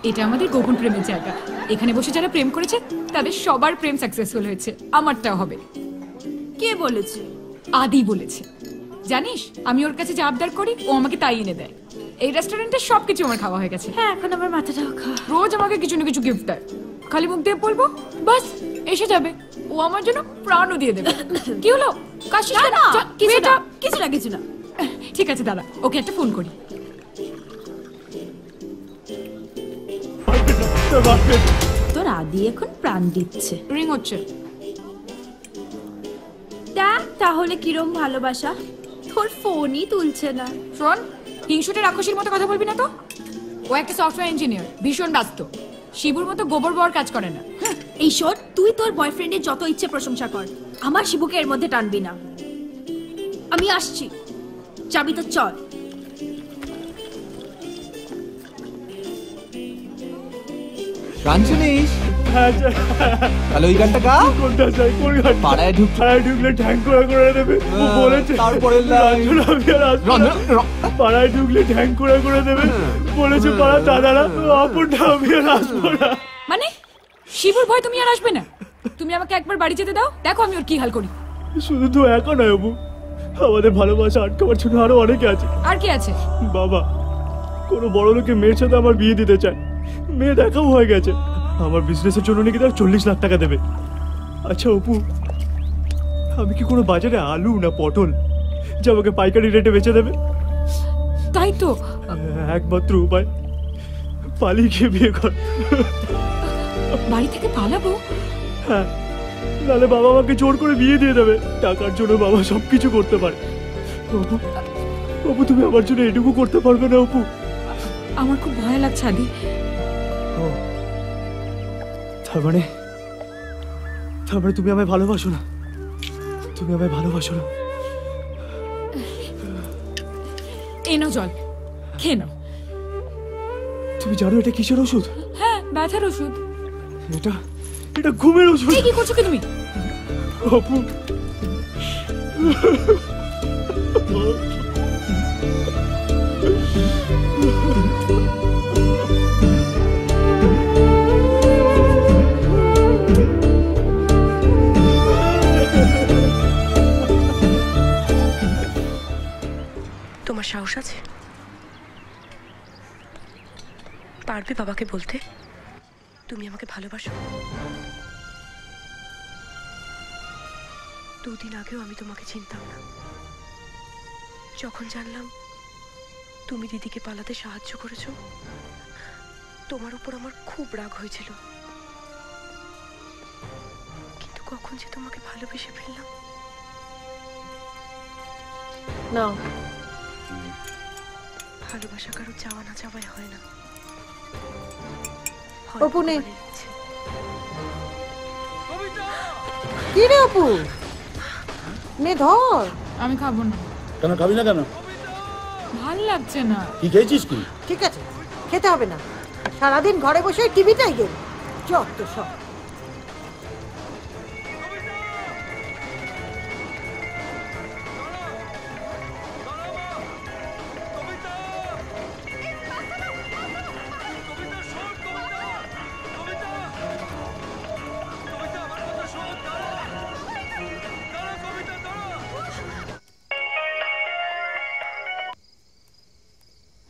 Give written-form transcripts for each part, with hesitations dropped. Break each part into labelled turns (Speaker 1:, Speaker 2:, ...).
Speaker 1: এটা আমাদের গোপন প্রেমের জায়গা। এখানে বসে যারা প্রেম করেছে তাদের সবার প্রেম সাকসেসফুল হয়েছে, আমারটাও হবে।
Speaker 2: কে বলেছে?
Speaker 1: আদি বলেছে। জানিস আমি ওর কাছে যা আবদার করি ও আমাকে তাই এনে দেয়। এই রেস্টুরেন্টে সবকিছু আমার খাওয়া হয়ে গেছে।
Speaker 2: হ্যাঁ, এখন আমার মাথাটাও খাওয়া।
Speaker 1: রোজ আমাকে কিছু না কিছু গিফট দেয়, খালি মুখ দিয়ে বলবো বাস এসে যাবে। ও আমার জন্য প্রাণও দিয়ে দেবে। কি হলো? কাশিস না?
Speaker 2: কিছু না কিছু না।
Speaker 1: ঠিক আছে দাদা, ওকে একটা ফোন করি।
Speaker 2: তোর আদি এখন প্রাণ দিচ্ছে।
Speaker 1: রিং হচ্ছে।
Speaker 2: দেখ তাহলে কিরম ভালোবাসা, তোর ফোনই তুলছে না।
Speaker 1: শোন, হিংসুটে রাক্ষসীর মতো কথা বলবি না তো। ও একটা সফটওয়্যার ইঞ্জিনিয়ার, ভীষণ ব্যস্ত। শিবুর মতো গোবর বর কাজ করে না।
Speaker 2: এই শোন, তুই তোর বয়ফ্রেন্ডের যত ইচ্ছে প্রশংসা কর, আমার শিবুকে এর মধ্যে টানবি না। আমি আসছি, যাবি তো চল।
Speaker 3: গান শুনিস? তাহলে ওই গানটা গা।
Speaker 4: কোনটা চাই? কোন গান?
Speaker 3: পাড়ায়
Speaker 4: ঢুকলে ঠ্যাং করে দেবে ও বলেছে।
Speaker 3: তারপরে
Speaker 4: রঞ্জন আমি আর আসবো না। পাড়ায় ঢুকলে ঠ্যাং করে দেবে বলেছে পাড়া দাদারা, আপনটা আমি আর আসবো না।
Speaker 1: মানে শিবুর ভয় তুমি আর আসবে না? তুমি আমাকে একবার বাড়ি যেতে দাও, দেখো আমি ওর কি হাল করি।
Speaker 4: শুধু তো একা নয় অবু, আমাদের ভালোবাসা আটকাবার জন্য আরো অনেকে আছে।
Speaker 1: আর কি আছে?
Speaker 4: বাবা কোনো বড় লোকের মেয়ের সাথে আমার বিয়ে দিতে চায়, মেয়ে দেখাও হয়ে গেছে। আমার বিজনেসের জন্য নাকি তার 40 লাখ টাকা দেবে। আচ্ছা অপু, আমি কি কোনো বাজারে আলু না পটল যে আমাকে পাইকারি রেটে বেচে দেবে?
Speaker 1: তাই তো
Speaker 4: একমাত্র উপায় পালিয়ে গিয়ে বিয়ে কর।
Speaker 1: বাড়ি থেকে পালাবো?
Speaker 4: হ্যাঁ, নাহলে বাবা আমাকে জোর করে বিয়ে দিয়ে দেবে। টাকার জন্য বাবা সবকিছু করতে পারে। অপু, অপু তুমি আমার জন্য এটুকু করতে পারবে না অপু?
Speaker 1: আমার খুব ভয় লাগছে আদি।
Speaker 4: তার মানে তুমি আমায় ভালোবাসো না? তুমি আমায় ভালোবাসো না?
Speaker 1: এনো জল খেয়ে নাও।
Speaker 4: তুমি জানো এটা কিসের ওষুধ?
Speaker 1: হ্যাঁ, ব্যথার ওষুধ।
Speaker 4: এটা ঘুমের ওষুধ।
Speaker 1: কি করছো কি তুমি?
Speaker 4: অপু
Speaker 5: তোমার সাহস আছে? পারবে বাবাকে বলতে তুমি আমাকে ভালোবাসো? 2 দিন আগেও আমি তোমাকে চিনতাম না। যখন জানলাম তুমি দিদিকে পালাতে সাহায্য করেছো, তোমার উপর আমার খুব রাগ হয়েছিল। কিন্তু কখন যে তোমাকে ভালোবেসে ফেললাম।
Speaker 6: না,
Speaker 5: ভালোবাসা কারো চাওয়া না চাওয়াই হয় না।
Speaker 6: অপু নে। কি রে অপু, নে ধর।
Speaker 1: আমি খাবো না।
Speaker 7: কেন খাবি না কেন?
Speaker 1: ভাল লাগছে না।
Speaker 7: কি খেয়েছিস কি?
Speaker 6: ঠিক আছে, খেতে হবে না। সারাদিন ঘরে বসে টিভিটাই গেম, যত সব।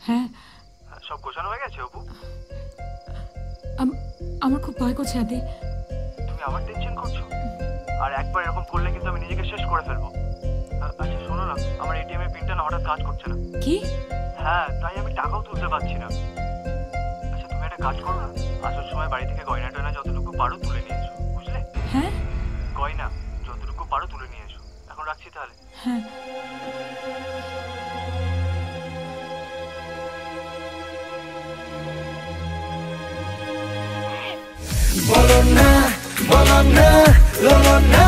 Speaker 1: হ্যাঁ,
Speaker 4: সব গোছানো হয়ে গেছে অপু?
Speaker 1: আমার খুব ভয় করছে আদি।
Speaker 4: তুমি আবার টেনশন করছো? আর একবার এরকম করলে কিন্তু আমি নিজেকে শেষ করে ফেলবো। আচ্ছা শোনো না, আমার এটিএম এর পিনটা না হঠাৎ কাজ করছে না।
Speaker 1: কি?
Speaker 4: হ্যাঁ, তাই আমি টাকাও তুলতে পারছি না। আচ্ছা তুমি একটা কাজ করো না, আসার সময় বাড়ি থেকে গয়না টয়না যতটুকু পারো তুলে নিয়ে এসো, বুঝলে?
Speaker 1: হ্যাঁ,
Speaker 4: গয়না যতটুকু পারো তুলে নিয়ে এসো। এখন রাখছি তাহলে।
Speaker 1: হ্যাঁ।
Speaker 8: বলো না, বলো না, বলো না।